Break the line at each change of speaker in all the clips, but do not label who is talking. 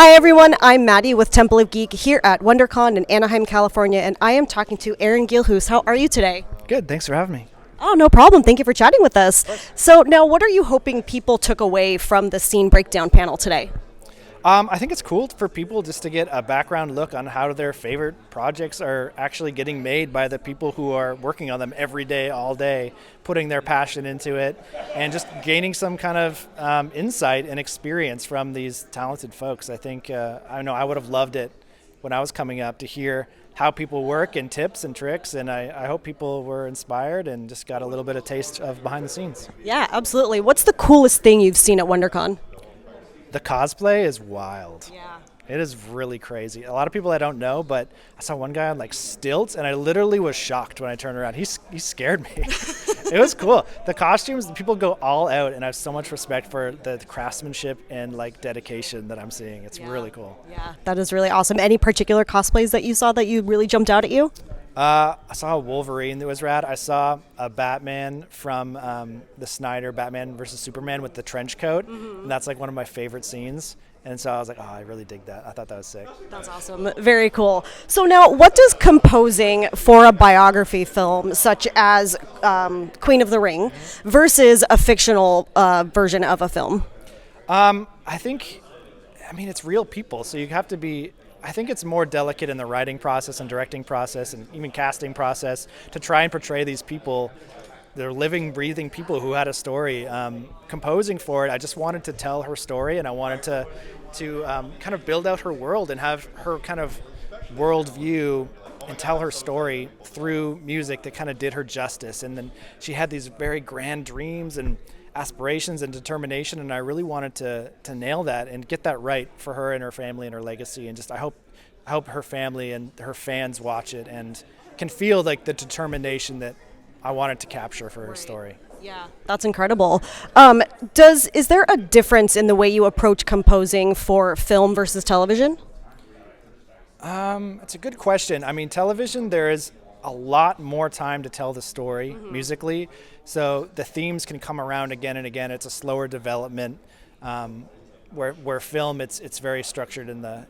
Hi everyone, I'm Maddie with Temple of Geek here at WonderCon in Anaheim, California, and I am talking to Aaron Gilhuis. How are you today?
Good, thanks for having me.
Oh, no problem. Thank you for chatting with us. So now, what are you hoping people took away from the scene breakdown panel today?
I think it's cool for people just to get a background look on how their favorite projects are actually getting made by the people who are working on them every day, all day, putting their passion into it, and just gaining some kind of insight and experience from these talented folks. I think, I know I would have loved it when I was coming up to hear how people work and tips and tricks, and I hope people were inspired and just got a little bit of taste of behind the scenes.
Yeah, absolutely. What's the coolest thing you've seen at WonderCon?
The cosplay is wild.
Yeah.
It is really crazy. A lot of people I don't know, but I saw one guy on like stilts, and I literally was shocked when I turned around. He scared me. It was cool. The costumes, people go all out, and I have so much respect for the craftsmanship and like dedication that I'm seeing. It's really cool.
Yeah, that is really awesome. Any particular cosplays that you saw that you really jumped out at you?
I saw a Wolverine that was rad. I saw a Batman from the Snyder Batman versus Superman with the trench coat, and that's like one of my favorite scenes. And so I was like, oh, I really dig that. I thought that was sick.
That's awesome. Very cool. So now, what does composing for a biography film, such as Queen of the Ring, versus a fictional version of a film?
I think, it's real people, so you have to be. I think it's more delicate in the writing process and directing process and even casting process to try and portray these people. They're living, breathing people who had a story. Composing for it, I just wanted to tell her story, and I wanted to kind of build out her world and have her kind of worldview and tell her story through music that kind of did her justice. And then she had these very grand dreams and aspirations and determination, and I really wanted to nail that and get that right for her and her family and her legacy. And just I hope her family and her fans watch it and can feel like the determination that I wanted to capture for her story.
Yeah, that's incredible. Is there a difference in the way you approach composing for film versus television?
It's a good question. Television, there is a lot more time to tell the story musically, so the themes can come around again and again. It's a slower development, where film it's very structured in the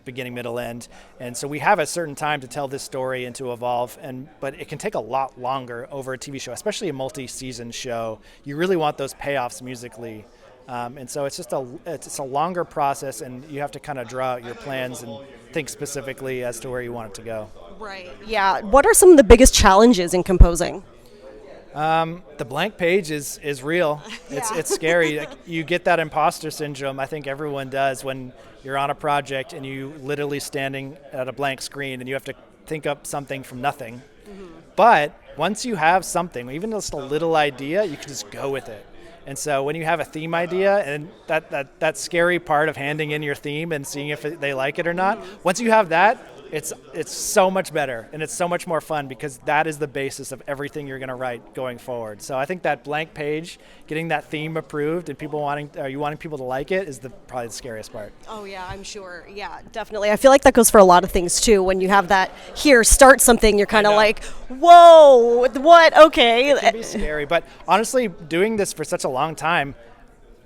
beginning, middle, end, and so we have a certain time to tell this story and to evolve. But it can take a lot longer over a TV show, especially a multi-season show. You really want those payoffs musically. And so it's a longer process, and you have to kind of draw out your plans and think specifically as to where you want it to go.
Right. Yeah. What are some of the biggest challenges in composing?
The blank page is real. It's scary. Like, you get that imposter syndrome. I think everyone does when you're on a project and you literally standing at a blank screen and you have to think up something from nothing. But once you have something, even just a little idea, you can just go with it. And so when you have a theme idea, and that scary part of handing in your theme and seeing if they like it or not, once you have that, it's so much better, and it's so much more fun, because that is the basis of everything you're going to write going forward. So I think that blank page, getting that theme approved and wanting people to like it is probably the scariest part.
Oh yeah, I'm sure. Yeah, definitely. I feel like that goes for a lot of things too. When you have that start something, you're kind of like, whoa, what? Okay.
It can be scary, but honestly, doing this for such a long time,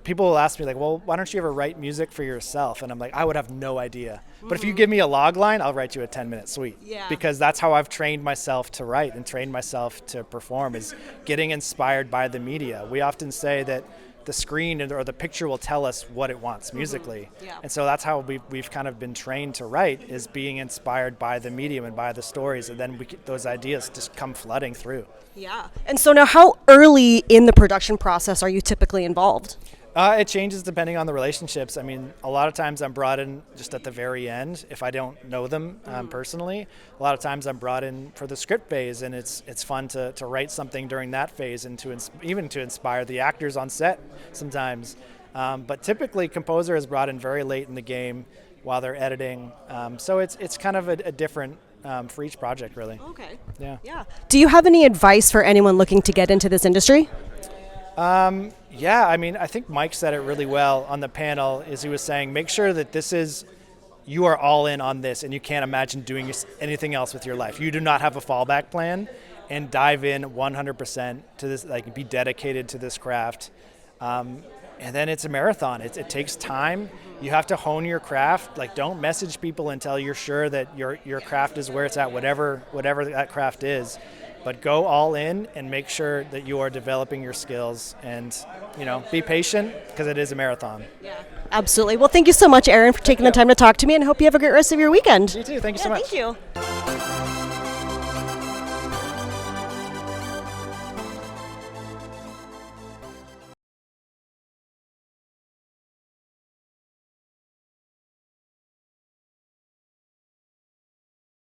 people will ask me like, well, why don't you ever write music for yourself? And I'm like, I would have no idea. But if you give me a log line, I'll write you a 10-minute suite.
Yeah.
Because that's how I've trained myself to write and trained myself to perform, is getting inspired by the media. We often say that the screen or the picture will tell us what it wants musically.
Yeah.
And so that's how we've kind of been trained to write, is being inspired by the medium and by the stories. And then those ideas just come flooding through.
Yeah. And so now, how early in the production process are you typically involved?
It changes depending on the relationships. A lot of times I'm brought in just at the very end if I don't know them personally. A lot of times I'm brought in for the script phase, and it's fun to write something during that phase and even to inspire the actors on set sometimes. But typically, composer is brought in very late in the game while they're editing. So it's kind of a different for each project, really.
Okay.
Yeah.
Do you have any advice for anyone looking to get into this industry?
I think Mike said it really well on the panel, as he was saying, make sure that you are all in on this and you can't imagine doing anything else with your life. You do not have a fallback plan, and dive in 100% to this, like be dedicated to this craft. and then it's a marathon. It takes time. You have to hone your craft. Like, don't message people until you're sure that your craft is where it's at, whatever that craft is. But go all in and make sure that you are developing your skills, and be patient, because it is a marathon.
Yeah, absolutely. Well, thank you so much, Aaron, for taking the time to talk to me, and hope you have a great rest of your weekend.
You too. Thank you so much.
Thank you.